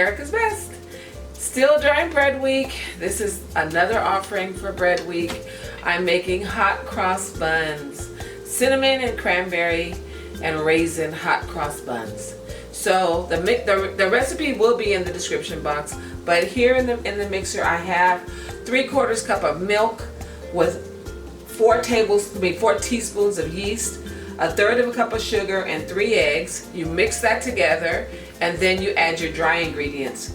Erica's Best. Still during bread week. This is another offering for bread week. I'm making hot cross buns, cinnamon and cranberry and raisin hot cross buns. So the recipe will be in the description box, but here in the mixer I have 3/4 cup of milk with 4 teaspoons of yeast, 1/3 of a cup of sugar, and 3 eggs. You mix that together, and then you add your dry ingredients.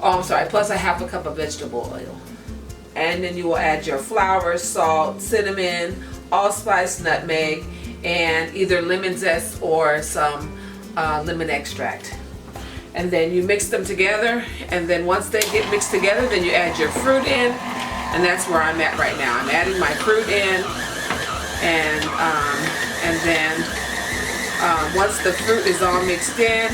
Oh, I'm sorry, plus 1/2 cup of vegetable oil. And then you will add your flour, salt, cinnamon, allspice, nutmeg, and either lemon zest or some lemon extract. And then you mix them together, and then once they get mixed together, then you add your fruit in, and that's where I'm at right now. I'm adding my fruit in, and then once the fruit is all mixed in,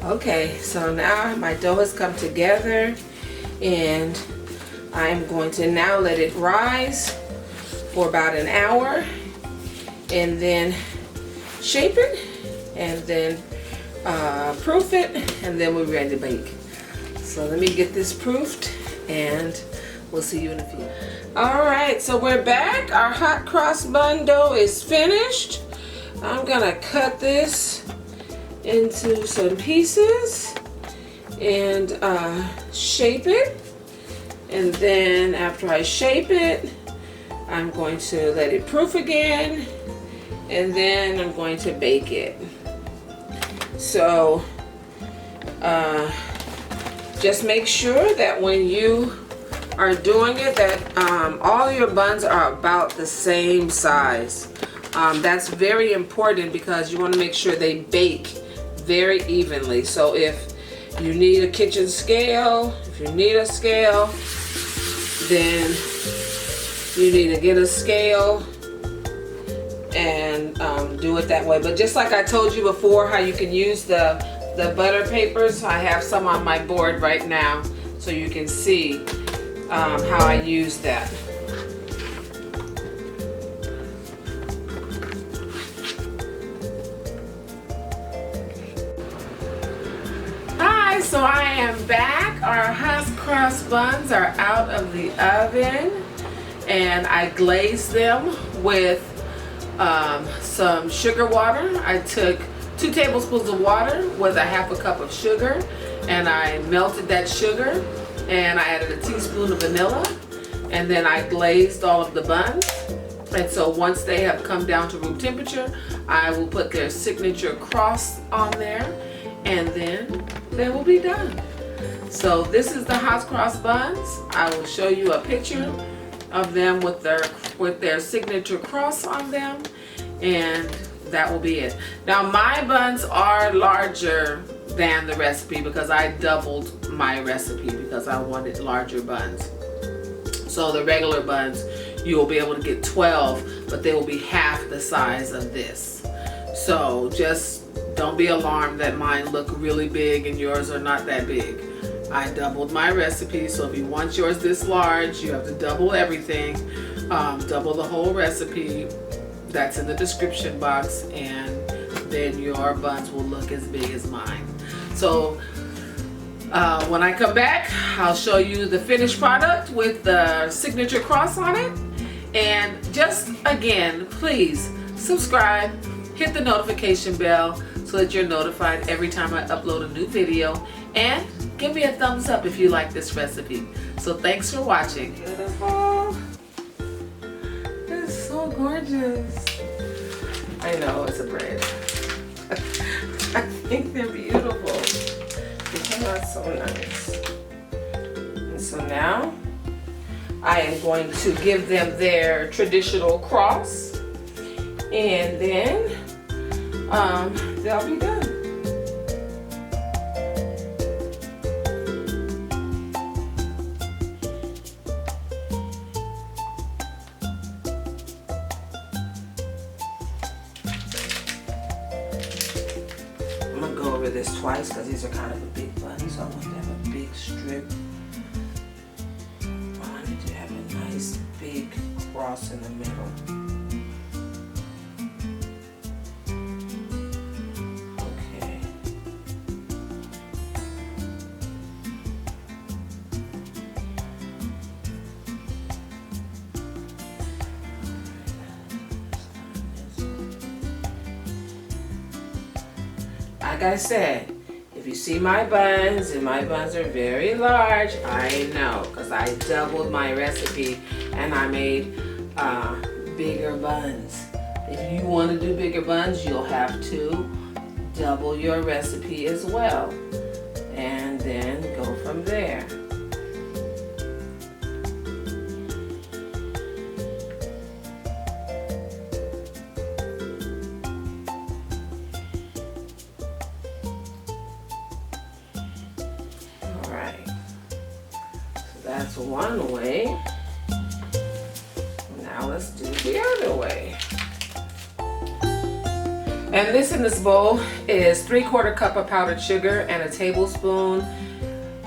okay, so now my dough has come together, and I'm going to now let it rise for about an hour, and then shape it, and then proof it, and then we're ready to bake. So let me get this proofed, and we'll see you in a few. Alright, so we're back. Our hot cross bun dough is finished. I'm gonna cut this into some pieces and shape it, and then after I shape it, I'm going to let it proof again, and then I'm going to bake it. So just make sure that when you are doing it that all your buns are about the same size. That's very important because you want to make sure they bake very evenly. So if you need a kitchen scale, if you need a scale, then you need to get a scale and do it that way. But just like I told you before, how you can use the butter papers, I have some on my board right now so you can see how I use that. Hi, so I am back. Our hot cross buns are out of the oven, and I glazed them with some sugar water. I took 2 tablespoons of water with 1/2 cup of sugar, and I melted that sugar, and I added a teaspoon of vanilla, and then I glazed all of the buns. And so once they have come down to room temperature, I will put their signature cross on there, and then they will be done. So this is the hot cross buns. I will show you a picture of them with their signature cross on them, and that will be it. Now my buns are larger than the recipe because I doubled my recipe because I wanted larger buns. So the regular buns, you will be able to get 12, but they will be half the size of this. So just don't be alarmed that mine look really big and yours are not that big. I doubled my recipe, so if you want yours this large, you have to double everything, double the whole recipe. That's in the description box, and then your buns will look as big as mine. So when I come back, I'll show you the finished product with the signature cross on it. And just again, please subscribe, hit the notification bell so that you're notified every time I upload a new video, and give me a thumbs up if you like this recipe. So thanks for watching. Beautiful. It's so gorgeous. I know it's a bread. I think they're beautiful. They came out so nice. And so now I am going to give them their traditional cross, and then they'll be done. I'm gonna go over this twice because these are kind of a big bun, so I want to have a big strip. I wanted to have a nice big cross in the middle. like I said, if you see my buns, and my buns are very large, I know, because I doubled my recipe and I made bigger buns. If you want to do bigger buns, you'll have to double your recipe as well, and then go from there. All right, so that's one way. Now let's do the other way. And this in this bowl is 3/4 cup of powdered sugar and a tablespoon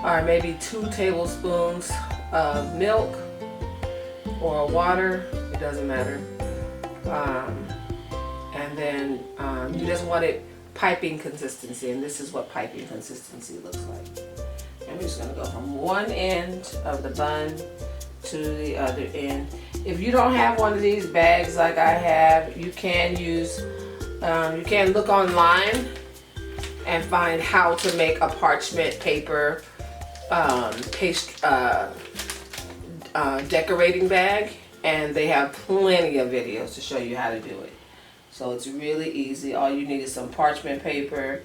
or maybe 2 tablespoons of milk or water, it doesn't matter. And then you just want it piping consistency, and this is what piping consistency looks like. And we're just gonna go from one end of the bun to the other end. If you don't have one of these bags like I have, you can use you can look online and find how to make a parchment paper decorating bag, and they have plenty of videos to show you how to do it. So it's really easy. All you need is some parchment paper.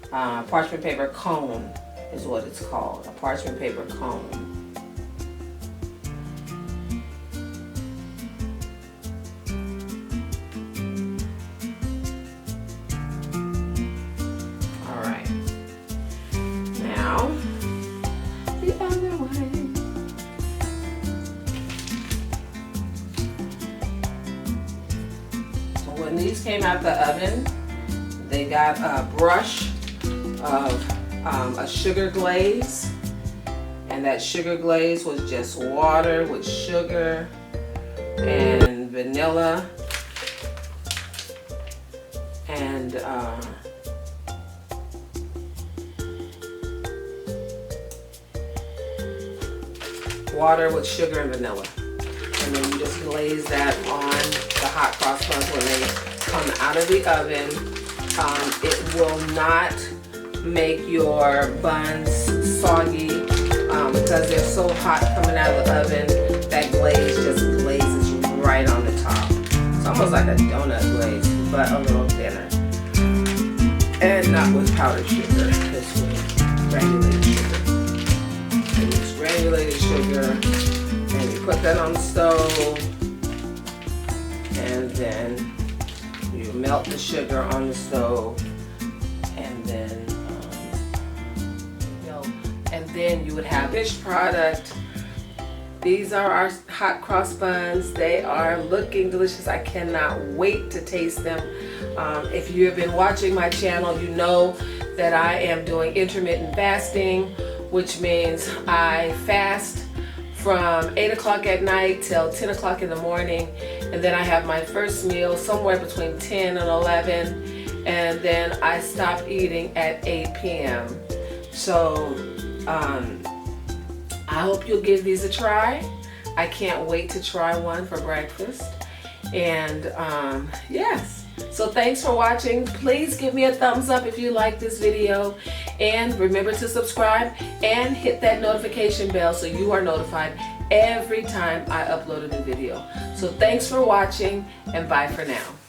Parchment paper cone is what it's called, a parchment paper cone. When these came out the oven, they got a brush of a sugar glaze, and that sugar glaze was just water with sugar and vanilla and water with sugar and vanilla. And then you just glaze that on the hot cross buns when they come out of the oven. It will not make your buns soggy because they're so hot coming out of the oven. That glaze just glazes right on the top. It's almost like a donut glaze, but a little thinner. And not with powdered sugar, it's with granulated sugar. And it's granulated sugar. And you put that on the stove, and then you melt the sugar on the stove, and then you would have finished product. These are our hot cross buns. They are looking delicious. I cannot wait to taste them. If you have been watching my channel, you know that I am doing intermittent fasting, which means I fast from 8 o'clock at night till 10 o'clock in the morning, and then I have my first meal somewhere between 10 and 11, and then I stop eating at 8 p.m. So I hope you'll give these a try. I can't wait to try one for breakfast. And yes, so thanks for watching. Please give me a thumbs up if you like this video, and remember to subscribe and hit that notification bell so you are notified every time I upload a new video. So thanks for watching, and bye for now.